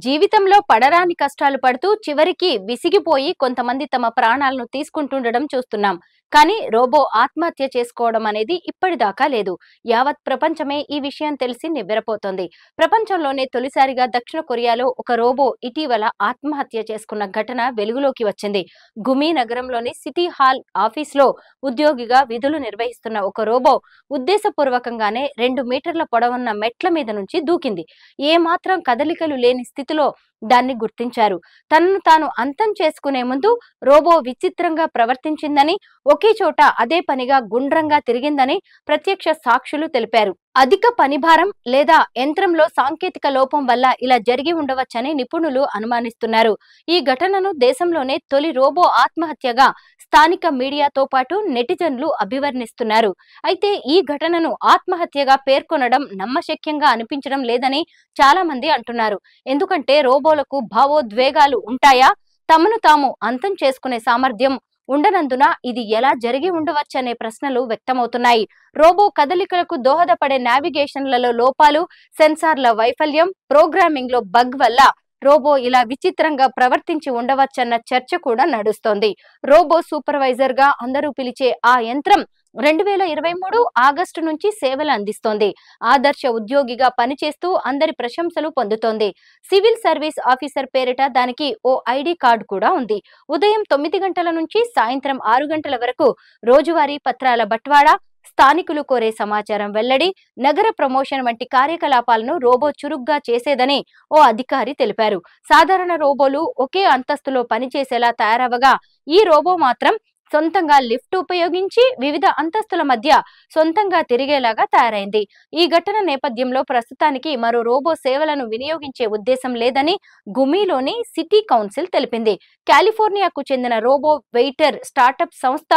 జీవితంలో పడరాని కష్టాలు పడుతూ చివరికి విసిగిపోయి కొంతమంది తమ ప్రాణాలను తీసుకుంటుండడం చూస్తున్నాం. కానీ రోబో ఆత్మహత్య చేసుకోవడం అనేది ఇప్పటిదాకా లేదు. యావత్ ప్రపంచమే ఈ విషయం తెలిసి నివ్వెరపోతోంది. ప్రపంచంలోనే తొలిసారిగా దక్షిణ కొరియాలో ఒక రోబో ఇటీవల ఆత్మహత్య చేసుకున్న ఘటన వెలుగులోకి వచ్చింది. గుమి నగరంలోని సిటీ హాల్ ఆఫీస్లో ఉద్యోగిగా విధులు నిర్వహిస్తున్న ఒక రోబో ఉద్దేశపూర్వకంగానే 2 మీటర్ల పొడవున్న మెట్ల మీద నుంచి దూకింది. ఏమాత్రం కదలికలు లేని స్థితిలో దాన్ని గుర్తించారు. తనను తాను అంతం చేసుకునే ముందు రోబో విచిత్రంగా ప్రవర్తించిందని, ఒకే చోట అదే పనిగా గుండ్రంగా తిరిగిందని ప్రత్యక్ష సాక్షులు తెలిపారు. అధిక పనిభారం లేదా యంత్రంలో సాంకేతిక లోపం వల్ల ఇలా జరిగి ఉండవచ్చని నిపుణులు అనుమానిస్తున్నారు. ఈ ఘటనను దేశంలోనే తొలి రోబో ఆత్మహత్యగా స్థానిక మీడియాతో పాటు నెటిజన్లు అభివర్ణిస్తున్నారు. అయితే ఈ ఘటనను ఆత్మహత్యగా పేర్కొనడం నమ్మశక్యంగా అనిపించడం లేదని చాలా మంది అంటున్నారు. ఎందుకంటే రోబోలకు భావోద్వేగాలు ఉంటాయా? తమను తాము అంతం చేసుకునే సామర్థ్యం ఉండనందున ఇది ఎలా జరిగి ఉండవచ్చనే ప్రశ్నలు వ్యక్తమవుతున్నాయి. రోబో కదలికలకు దోహదపడే నావిగేషన్లలో లోపాలు, సెన్సార్ల వైఫల్యం, ప్రోగ్రామింగ్ లో బగ్ వల్ల రోబో ఇలా విచిత్రంగా ప్రవర్తించి ఉండవచ్చన్న చర్చ కూడా నడుస్తోంది. రోబో సూపర్వైజర్ గా అందరూ పిలిచే ఆ యంత్రం 2023 ఆగస్టు నుంచి సేవలు అందిస్తోంది. ఆదర్శ ఉద్యోగిగా పనిచేస్తూ అందరి ప్రశంసలు పొందుతోంది. సివిల్ సర్వీస్ ఆఫీసర్ పేరిట దానికి ఓ ఐడి కార్డు కూడా ఉంది. ఉదయం 9 గంటల నుంచి సాయంత్రం 6 గంటల వరకు రోజువారీ పత్రాల బట్వాడా, స్థానికులు కోరే సమాచారం వెల్లడి, నగర ప్రమోషన్ వంటి కార్యకలాపాలను రోబో చురుగ్గా చేసేదని ఓ అధికారి తెలిపారు. సాధారణ రోబోలు ఒకే అంతస్తులో పనిచేసేలా తయారవగా ఈ రోబో మాత్రం సొంతంగా లిఫ్ట్ ఉపయోగించి వివిధ అంతస్తుల మధ్య సొంతంగా తిరిగేలాగా తయారైంది. ఈ ఘటన నేపథ్యంలో ప్రస్తుతానికి మరో రోబో సేవలను వినియోగించే ఉద్దేశం లేదని గుమిలోని సిటీ కౌన్సిల్ తెలిపింది. కాలిఫోర్నియాకు చెందిన రోబో వెయిటర్ స్టార్టప్ సంస్థ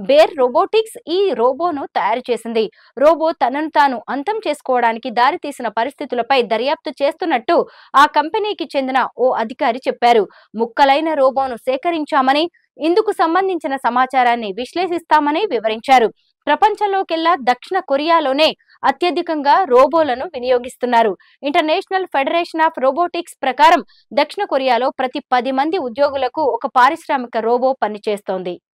బేర్ రోబోటిక్స్ ఈ రోబోను తయారు చేసింది. రోబో తనను తాను అంతం చేసుకోవడానికి దారితీసిన పరిస్థితులపై దర్యాప్తు చేస్తున్నట్టు ఆ కంపెనీకి చెందిన ఓ అధికారి చెప్పారు. ముక్కలైన రోబోను సేకరించామని, ఇందుకు సంబంధించిన సమాచారాన్ని విశ్లేషిస్తామని వివరించారు. ప్రపంచంలోకెల్లా దక్షిణ కొరియాలోనే అత్యధికంగా రోబోలను వినియోగిస్తున్నారు. ఇంటర్నేషనల్ ఫెడరేషన్ ఆఫ్ రోబోటిక్స్ ప్రకారం దక్షిణ కొరియాలో ప్రతి 10 మంది ఉద్యోగులకు ఒక పారిశ్రామిక రోబో పనిచేస్తోంది.